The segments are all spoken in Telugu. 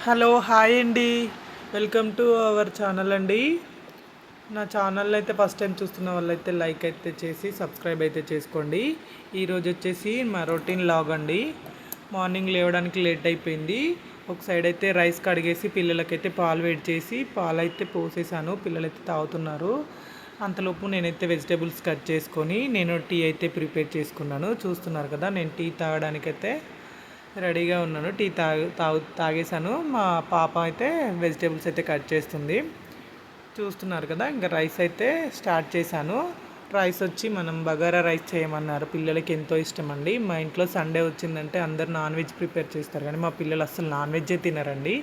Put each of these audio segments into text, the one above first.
హలో హాయ్ అండి. వెల్కమ్ టు అవర్ ఛానల్ అండి. నా ఛానల్ అయితే ఫస్ట్ టైం చూస్తున్న వాళ్ళైతే లైక్ అయితే చేసి సబ్స్క్రైబ్ అయితే చేసుకోండి. ఈరోజు వచ్చేసి మా రొటీన్ లాగ్ అండి. మార్నింగ్ లేవడానికి లేట్ అయిపోయింది. ఒక సైడ్ అయితే రైస్ కడిగేసి పిల్లలకైతే పాలు వేడి చేసి పాలు అయితే పోసేసాను. పిల్లలైతే తాగుతున్నారు. అంతలోపు నేనైతే వెజిటేబుల్స్ కట్ చేసుకొని నేను టీ అయితే ప్రిపేర్ చేసుకున్నాను. చూస్తున్నారు కదా, నేను టీ తాగడానికైతే రెడీగా ఉన్నాను. టీ తాగేసాను. మా పాప అయితే వెజిటేబుల్స్ అయితే కట్ చేస్తుంది. చూస్తున్నారు కదా, ఇంకా రైస్ అయితే స్టార్ట్ చేశాను. రైస్ వచ్చి మనం బగారా రైస్ చేయమన్నారు. పిల్లలకి ఎంతో ఇష్టం అండి. మా ఇంట్లో సండే వచ్చిందంటే అందరు నాన్ వెజ్ ప్రిపేర్ చేస్తారు, కానీ మా పిల్లలు అస్సలు నాన్ వెజ్జే తినరండి.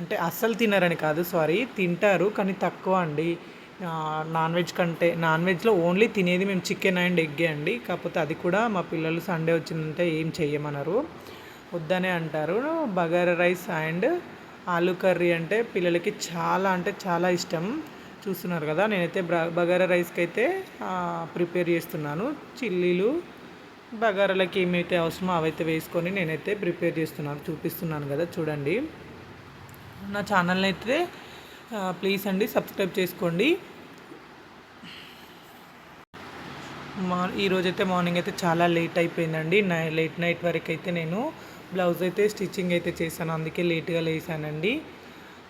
అంటే అస్సలు తినరని కాదు, సారీ, తింటారు కానీ తక్కువ అండి. నాన్ వెజ్ కంటే నాన్ వెజ్లో ఓన్లీ తినేది మేము చికెన్ అండ్ ఎగ్గే అండి. కాకపోతే అది కూడా మా పిల్లలు సండే వచ్చిందంటే ఏం చెయ్యమన్నారు, వద్దనే అంటారు. Bagara rice and aloo curry అంటే పిల్లలకి చాలా అంటే చాలా ఇష్టం. చూస్తున్నారు కదా, నేనైతే బగారా రైస్కి అయితే ప్రిపేర్ చేస్తున్నాను. చిల్లీలు బగారాలకి ఏమైతే అవసరమో అవైతే వేసుకొని నేనైతే ప్రిపేర్ చేస్తున్నాను, చూపిస్తున్నాను కదా చూడండి. నా ఛానల్ని అయితే ప్లీజ్ అండి సబ్స్క్రైబ్ చేసుకోండి. ఈరోజైతే మార్నింగ్ అయితే చాలా లేట్ అయిపోయిందండి. లేట్ నైట్ వరకు అయితే నేను బ్లౌజ్ అయితే స్టిచ్చింగ్ అయితే చేశాను, అందుకే లేట్గా లేసానండి.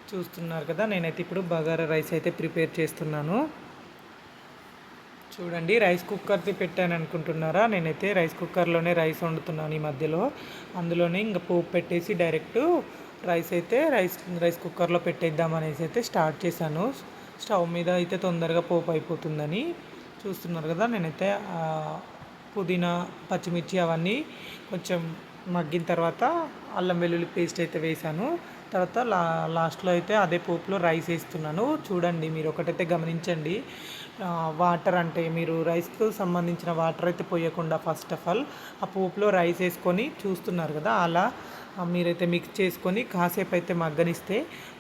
చూస్తున్నారు కదా, నేనైతే ఇప్పుడు బగారా రైస్ అయితే ప్రిపేర్ చేస్తున్నాను. చూడండి, రైస్ కుక్కర్ది పెట్టాను అనుకుంటున్నారా, నేనైతే రైస్ కుక్కర్లోనే రైస్ వండుతున్నాను ఈ మధ్యలో. అందులోనే ఇంకా పోపు పెట్టేసి డైరెక్ట్ రైస్ కుక్కర్లో పెట్టేద్దాం అనేసి అయితే స్టార్ట్ చేశాను. స్టవ్ మీద అయితే తొందరగా పోపు అయిపోతుందని. చూస్తున్నారు కదా, నేనైతే పుదీనా పచ్చిమిర్చి అవన్నీ కొంచెం మగ్గిన తర్వాత అల్లం వెల్లుల్లి పేస్ట్ అయితే వేసాను. తర్వాత లాస్ట్లో అయితే అదే పోపులో రైస్ వేస్తున్నాను. చూడండి, మీరు ఒకటైతే గమనించండి, వాటర్ అంటే మీరు రైస్కు సంబంధించిన వాటర్ అయితే పోయకుండా ఫస్ట్ ఆఫ్ ఆల్ ఆ పోపులో రైస్ వేసుకొని చూస్తున్నారు కదా, అలా మీరైతే మిక్స్ చేసుకొని కాసేపు అయితే మగ్గనిస్తే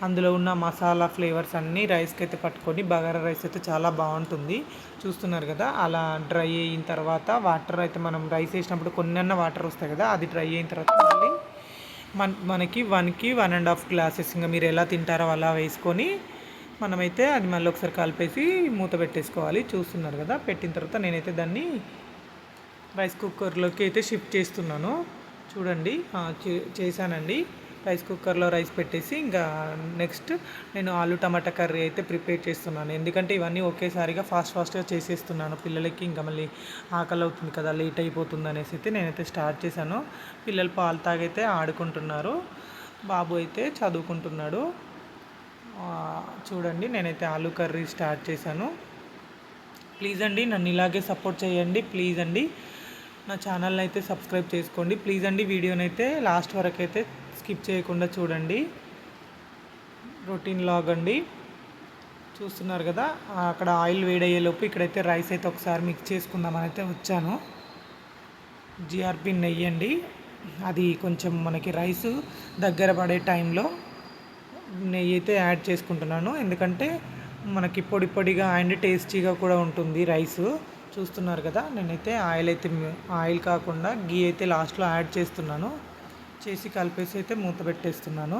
అందులో ఉన్న మసాలా ఫ్లేవర్స్ అన్నీ రైస్కి అయితే పట్టుకొని బగారా రైస్ అయితే చాలా బాగుంటుంది. చూస్తున్నారు కదా, అలా డ్రై అయిన తర్వాత వాటర్ అయితే మనం రైస్ వేసినప్పుడు కొన్ని వాటర్ వస్తాయి కదా, అది డ్రై అయిన తర్వాత మళ్ళీ మనకి 1కి 1.5 గ్లాసెస్ ఇంకా మీరు ఎలా తింటారో అలా వేసుకొని మనమైతే అది మళ్ళీ ఒకసారి కలిపేసి మూత పెట్టేసుకోవాలి. చూస్తున్నారు కదా, పెట్టిన తర్వాత నేనైతే దాన్ని రైస్ కుక్కర్లోకి అయితే షిఫ్ట్ చేస్తున్నాను. చూడండి, చేశానండి. రైస్ కుక్కర్లో రైస్ పెట్టేసి ఇంకా నెక్స్ట్ నేను ఆలు టమాటా కర్రీ అయితే ప్రిపేర్ చేస్తున్నాను. ఎందుకంటే ఇవన్నీ ఒకేసారిగా ఫాస్ట్గా చేసేస్తున్నాను. పిల్లలకి ఇంకా మళ్ళీ ఆకలి అవుతుంది కదా, లేట్ అయిపోతుంది అనేసి అయితే నేనైతే స్టార్ట్ చేశాను. పిల్లలు పాలు తాగైతే ఆడుకుంటున్నారు, బాబు అయితే చదువుకుంటున్నాడు. చూడండి, నేనైతే ఆలు కర్రీ స్టార్ట్ చేశాను. ప్లీజ్ అండి నన్ను ఇలాగే సపోర్ట్ చేయండి, ప్లీజ్ అండి. నా ఛానల్ని అయితే సబ్స్క్రైబ్ చేసుకోండి, ప్లీజ్ అండి. వీడియోని అయితే లాస్ట్ వరకు అయితే స్కిప్ చేయకుండా చూడండి. రొటీన్ లాగ్ అండి. చూస్తున్నారు కదా, అక్కడ ఆయిల్ వేడయ్యేలోపు ఇక్కడైతే రైస్ అయితే ఒకసారి మిక్స్ చేసుకుందామని అయితే వచ్చాను. జిఆర్పి నెయ్యి అండి, అది కొంచెం మనకి రైస్ దగ్గర పడే టైంలో నెయ్యి అయితే యాడ్ చేసుకుంటున్నాను. ఎందుకంటే మనకి పొడి పొడిగా అండ్ టేస్టీగా కూడా ఉంటుంది రైసు. చూస్తున్నారు కదా, నేనైతే ఆయిల్ కాకుండా గీ అయితే లాస్ట్లో యాడ్ చేస్తున్నాను. చేసి కలిపేసి అయితే మూత పెట్టేస్తున్నాను.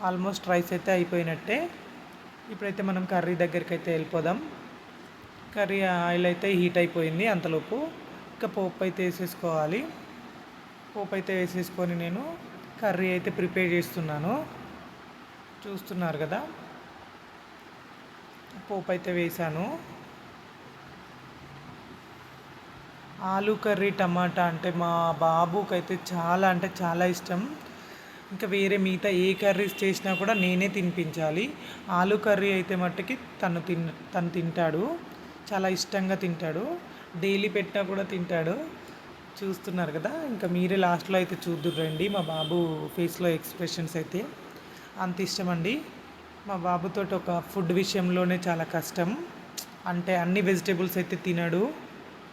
ఆల్మోస్ట్ రైస్ అయితే అయిపోయినట్టే. ఇప్పుడైతే మనం కర్రీ దగ్గరికి అయితే వెళ్ళిపోదాం. కర్రీ ఆయిల్ అయితే హీట్ అయిపోయింది. అంతలోపు ఇంకా పోపు అయితే వేసేసుకోవాలి. పోపు అయితే వేసేసుకొని నేను కర్రీ అయితే ప్రిపేర్ చేస్తున్నాను. చూస్తున్నారు కదా, పోపు అయితే వేసాను. ఆలూ కర్రీ టమాటా అంటే మా బాబుకి అయితే చాలా అంటే చాలా ఇష్టం. ఇంకా వేరే మిగతా ఏ కర్రీస్ చేసినా కూడా నేనే తినిపించాలి. ఆలూ కర్రీ అయితే మట్టుకి తను తింటాడు, చాలా ఇష్టంగా తింటాడు. డైలీ పెట్టినా కూడా తింటాడు. చూస్తున్నారు కదా, ఇంకా మీరే లాస్ట్లో అయితే చూద్దురండి మా బాబు ఫేస్లో ఎక్స్ప్రెషన్స్ అయితే. అంత ఇష్టం అండి. మా బాబుతో ఒక ఫుడ్ విషయంలోనే చాలా కష్టం. అంటే అన్ని వెజిటేబుల్స్ అయితే తినడు.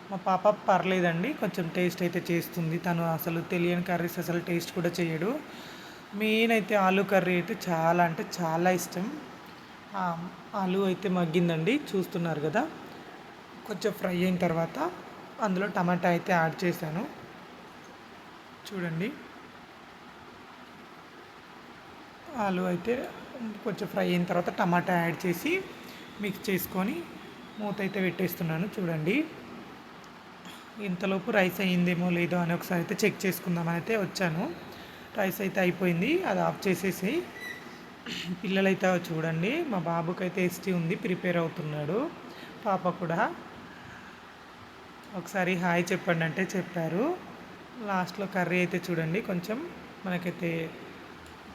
మా పాప పర్లేదండి, కొంచెం టేస్ట్ అయితే చేస్తుంది. తను అసలు తెలియని కర్రీస్ అసలు టేస్ట్ కూడా చేయడు. మెయిన్ అయితే ఆలూ కర్రీ అయితే చాలా అంటే చాలా ఇష్టం. ఆలూ అయితే మగ్గిందండి, చూస్తున్నారు కదా. కొంచెం ఫ్రై అయిన తర్వాత అందులో టమాటా అయితే యాడ్ చేశాను. చూడండి, ఆలు అయితే కొంచెం ఫ్రై అయిన తర్వాత టమాటా యాడ్ చేసి మిక్స్ చేసుకొని మూత అయితే పెట్టేస్తున్నాను. చూడండి, ఇంతలోపు రైస్ అయ్యిందేమో లేదో అని ఒకసారి అయితే చెక్ చేసుకుందామని అయితే వచ్చాను. రైస్ అయితే అయిపోయింది, అది ఆఫ్ చేసేసి పిల్లలైతే చూడండి, మా బాబుకైతే ఎస్టీ ఉంది, ప్రిపేర్ అవుతున్నాడు. పాప కూడా ఒకసారి హాయ్ చెప్పండి అంటే చెప్పారు. లాస్ట్లో కర్రీ అయితే చూడండి, కొంచెం మనకైతే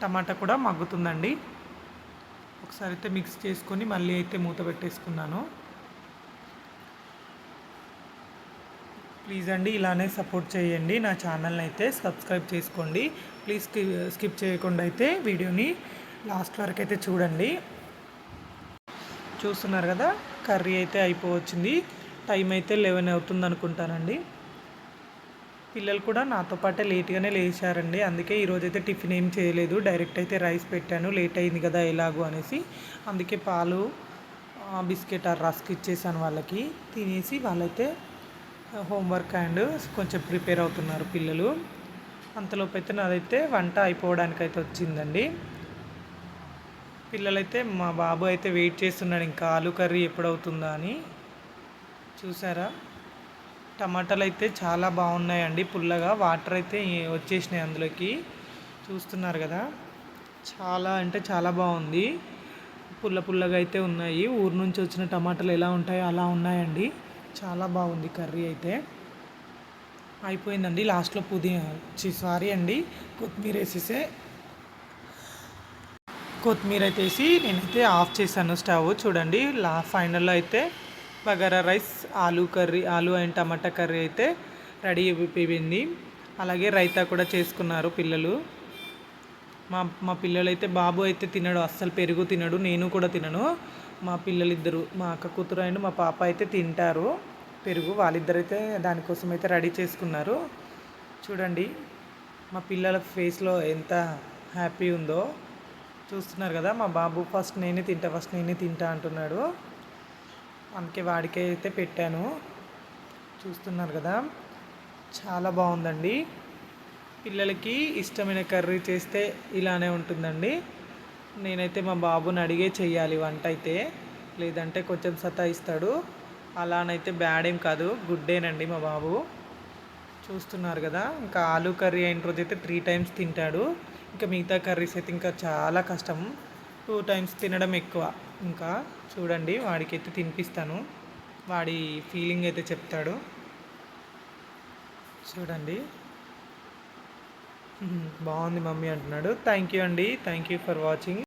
టమాటా కూడా మగ్గుతుందండి. ఒకసారి అయితే మిక్స్ చేసుకొని మళ్ళీ అయితే మూత పెట్టేసుకున్నాను. ప్లీజ్ అండి, ఇలానే సపోర్ట్ చేయండి. నా ఛానల్ని అయితే సబ్స్క్రైబ్ చేసుకోండి. ప్లీజ్ స్కిప్ చేయకుండా అయితే వీడియోని లాస్ట్ వరకు అయితే చూడండి. చూస్తున్నారు కదా, కర్రీ అయితే అయిపోవచ్చింది. టైం అయితే 11 అవుతుంది అనుకుంటానండి. పిల్లలు కూడా నాతో పాటే లేట్గానే లేచారండి. అందుకే ఈరోజైతే టిఫిన్ ఏం చేయలేదు, డైరెక్ట్ అయితే రైస్ పెట్టాను. లేట్ అయింది కదా ఎలాగో అనేసి. అందుకే పాలు, బిస్కెట్ రస్క్ ఇచ్చేసాను వాళ్ళకి. తినేసి వాళ్ళైతే హోంవర్క్ అండ్ కొంచెం ప్రిపేర్ అవుతున్నారు పిల్లలు. అంతలోపు అయితే నాదైతే వంట అయిపోవడానికి అయితే వచ్చిందండి. పిల్లలైతే, మా బాబు అయితే వెయిట్ చేస్తున్నాడు ఇంకా ఆలు కర్రీ ఎప్పుడవుతుందా అని. చూసారా, టమాటాలు అయితే చాలా బాగున్నాయండి, పుల్లగా వాటర్ అయితే వచ్చేసినాయి అందులోకి. చూస్తున్నారు కదా, చాలా అంటే చాలా బాగుంది. పుల్లగా అయితే ఉన్నాయి. ఊరు నుంచి వచ్చిన టమాటాలు ఎలా ఉంటాయో అలా ఉన్నాయండి. చాలా బాగుంది కర్రీ అయితే. అయిపోయిందండి. లాస్ట్లో సారీ అండి, కొత్తిమీర అయితే వేసి నేనైతే ఆఫ్ చేశాను స్టవ్. చూడండి, ఫైనల్లో అయితే బగారా రైస్, ఆలు అండ్ టమాటా కర్రీ అయితే రెడీ అయిపోయింది. అలాగే రైతా కూడా చేసుకున్నారు పిల్లలు. మా పిల్లలు అయితే, బాబు అయితే తినడు, అస్సలు పెరుగు తినడు, నేను కూడా తినను. మా పిల్లలిద్దరు, మా అక్క కూతురు అండ్ మా పాప అయితే తింటారు పెరుగు. వాళ్ళిద్దరైతే దానికోసం అయితే రెడీ చేసుకున్నారు. చూడండి, మా పిల్లల ఫేస్లో ఎంత హ్యాపీ ఉందో. చూస్తున్నారు కదా, మా బాబు ఫస్ట్ నేనే తింటా అంటున్నాడు. అందుకే వాడికే అయితే పెట్టాను. చూస్తున్నారు కదా, చాలా బాగుందండి. పిల్లలకి ఇష్టమైన కర్రీ చేస్తే ఇలానే ఉంటుందండి. నేనైతే మా బాబుని అడిగే చెయ్యాలి వంట అయితే, లేదంటే కొంచెం సతాయిస్తాడు. అలానైతే బ్యాడ్ ఏం కాదు, గుడ్డేనండి మా బాబు. చూస్తున్నారు కదా, ఇంకా ఆలు కర్రీ అయిన రోజైతే 3 టైమ్స్ తింటాడు. ఇంకా మిగతా కర్రీస్ అయితే ఇంకా చాలా కష్టం, 2 టైమ్స్ తినడం ఎక్కువ. ఇంకా చూడండి, వాడికైతే తినిపిస్తాను, వాడి ఫీలింగ్ అయితే చెప్తాడు. చూడండి, బాగుంది మమ్మీ అంటున్నాడు. థ్యాంక్ యూ అండి, థ్యాంక్ యూ ఫర్ వాచింగ్.